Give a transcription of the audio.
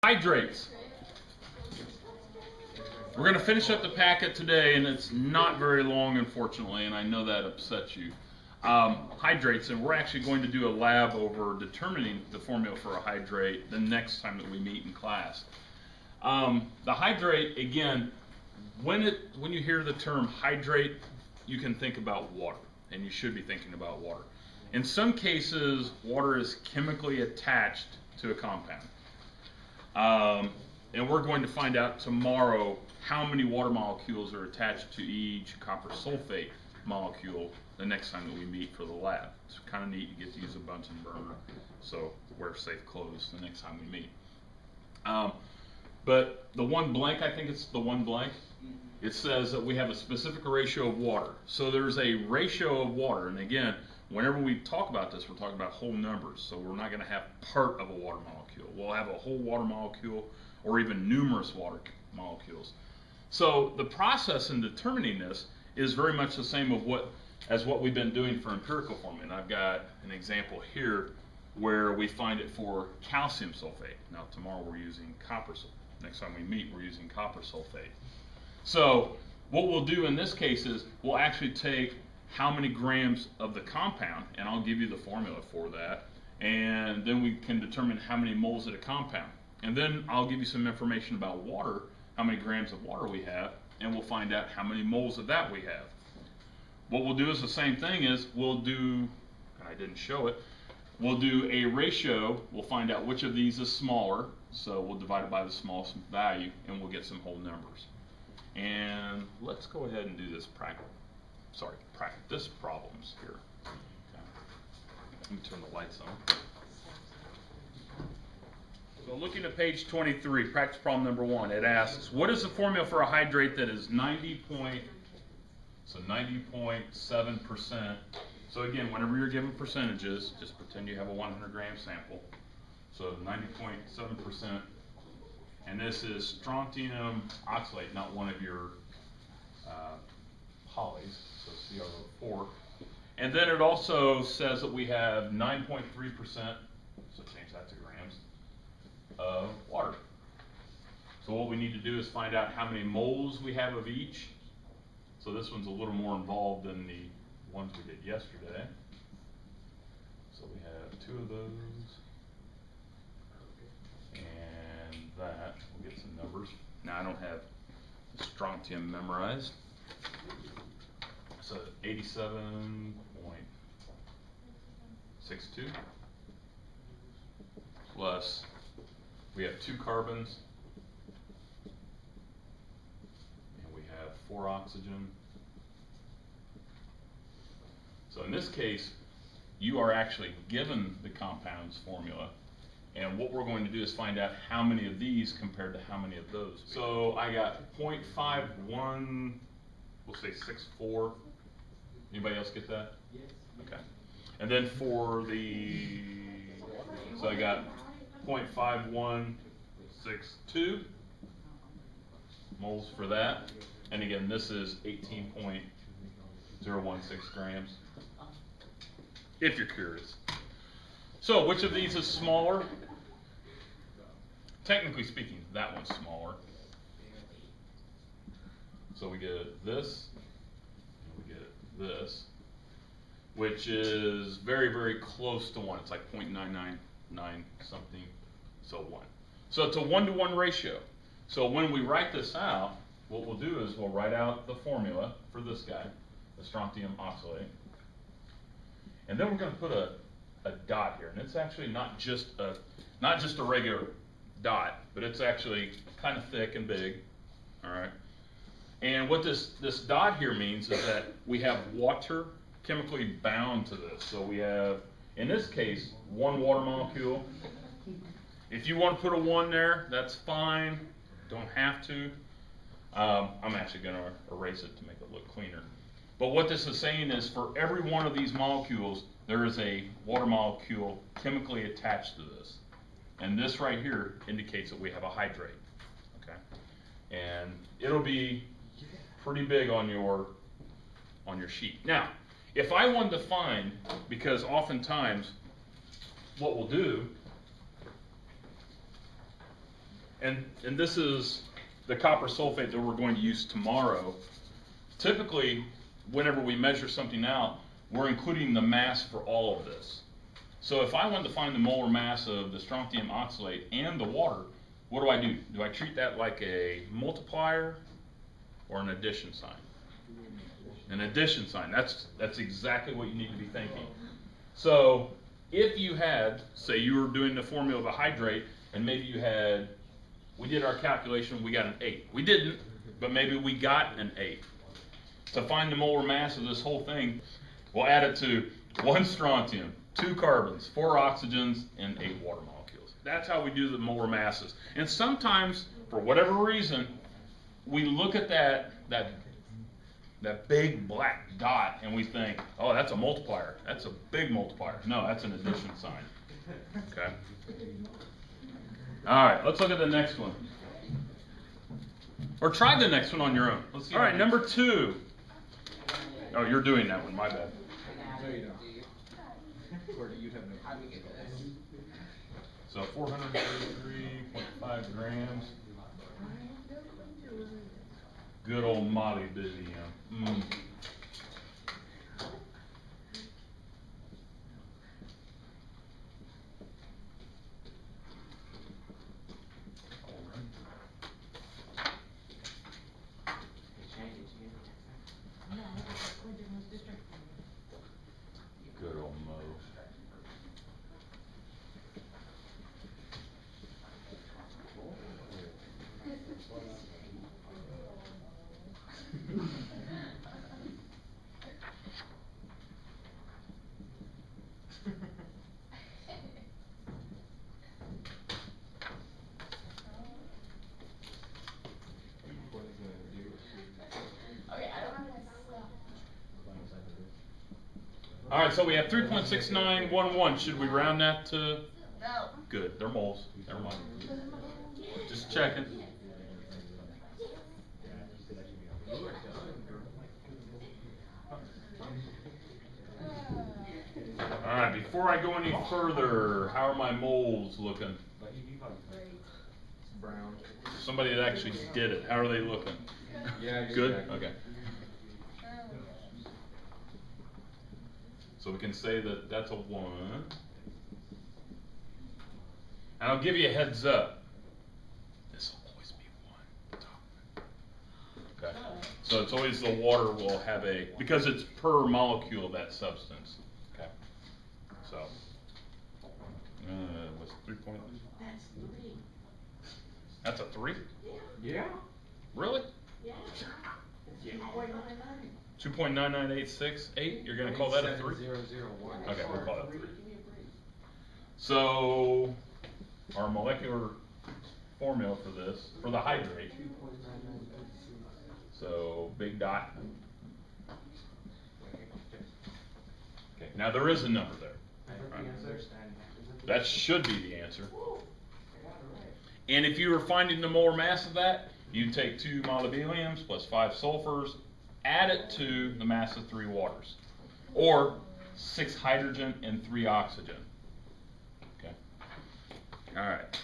Hydrates. We're going to finish up the packet today, and it's not very long, unfortunately, and I know that upsets you. Hydrates, and we're actually going to do a lab over determining the formula for a hydrate the next time that we meet in class. The hydrate, again, when you hear the term hydrate, you can think about water, and you should be thinking about water. In some cases, water is chemically attached to a compound. And we're going to find out tomorrow how many water molecules are attached to each copper sulfate molecule the next time that we meet for the lab. It's kind of neat. You get to use a Bunsen burner, so wear safe clothes the next time we meet. But the one blank, I think it's the one blank, it says that we have a specific ratio of water. So there's a ratio of water, and again, whenever we talk about this, we're talking about whole numbers. So we're not going to have part of a water molecule. We'll have a whole water molecule or even numerous water molecules. So the process in determining this is very much the same as what we've been doing for empirical formula. And I've got an example here where we find it for calcium sulfate. Now tomorrow we're using copper sulfate. Next time we meet, we're using copper sulfate. So what we'll do in this case is we'll actually take how many grams of the compound, and I'll give you the formula for that, and then we can determine how many moles of the compound. And then I'll give you some information about water, how many grams of water we have, and we'll find out how many moles of that we have. What we'll do is the same thing is we'll do, I didn't show it, we'll do a ratio, we'll find out which of these is smaller, so we'll divide it by the smallest value, and we'll get some whole numbers. And let's go ahead and do this practice problems here. Okay. Let me turn the lights on. So looking at page 23, practice problem number 1, it asks, what is the formula for a hydrate that is 90.7%? So again, whenever you're given percentages, just pretend you have a 100 gram sample. So 90.7%, and this is strontium oxalate, not one of your polys, so CrO4. And then it also says that we have 9.3%, so change that to grams, of water. So what we need to do is find out how many moles we have of each. So this one's a little more involved than the ones we did yesterday. So we have 2 of those. And that, we'll get some numbers. Now I don't have strontium memorized. So 87.62 plus, we have 2 carbons, and we have 4 oxygen. So in this case, you are actually given the compounds formula, and what we're going to do is find out how many of these compared to how many of those. So I got 0.51, we'll say 64. Anybody else get that? Yes. Okay. And then for the, so I got 0.5162 moles for that. And again, this is 18.016 grams, if you're curious. So which of these is smaller? Technically speaking, that one's smaller. So we get this, and we get this, which is very, very close to 1. It's like 0.999 something, so 1. So it's a 1-to-1 ratio. So when we write this out, what we'll do is we'll write out the formula for this guy, the strontium oxalate. And then we're going to put a dot here, and it's actually not just a regular dot, but it's actually kind of thick and big. All right. And what this dot here means is that we have water chemically bound to this. So we have, in this case, 1 water molecule. If you want to put a 1 there, that's fine. Don't have to. I'm actually going to erase it to make it look cleaner. But what this is saying is for every one of these molecules, there is a water molecule chemically attached to this. And this right here indicates that we have a hydrate. Okay? And it'll be pretty big on your sheet. Now, if I wanted to find, because oftentimes what we'll do and this is the copper sulfate that we're going to use tomorrow. Typically, whenever we measure something out, we're including the mass for all of this. So if I wanted to find the molar mass of the strontium oxalate and the water, what do? Do I treat that like a multiplier or an addition sign? An addition sign. That's exactly what you need to be thinking. So if you had, say you were doing the formula of a hydrate, and maybe you had, we did our calculation, we got an 8. We didn't, but maybe we got an 8. To find the molar mass of this whole thing, we'll add it to 1 strontium, 2 carbons, 4 oxygens, and 8 water molecules. That's how we do the molar masses. And sometimes, for whatever reason, we look at that big black dot and we think, oh, that's a multiplier. That's a big multiplier. No, that's an addition sign. Okay. All right, let's look at the next one. Or try the next one on your own. Let's see. All right, number 2. Oh, you're doing that one. My bad. No, you don't. Or do you have no? So 433.5 grams. Good old molybdenum. Good old Mo. All right, so we have 3.6911. Should we round that to? No. Good. They're moles. Never mind. Just checking. All right. Before I go any further, how are my moles looking? Brown. Somebody that actually did it. How are they looking? Yeah. Good. Exactly. Okay. So we can say that that's a 1. And I'll give you a heads up. This will always be 1. Okay. So it's always the water will have a, because it's per molecule of that substance. Okay. So, what's 3 point? That's 3. That's a 3? Yeah. Really? Yeah. 2.99868? You're going to call that a 3? 001. Okay, we'll call that 3. So, our molecular formula for this, for the hydrate. So, big dot. Okay, now there is a number there. Right? That should be the answer. And if you were finding the molar mass of that, you take 2 molybdenums plus 5 sulfurs, add it to the mass of 3 waters, or 6 hydrogen and 3 oxygen. Okay. All right.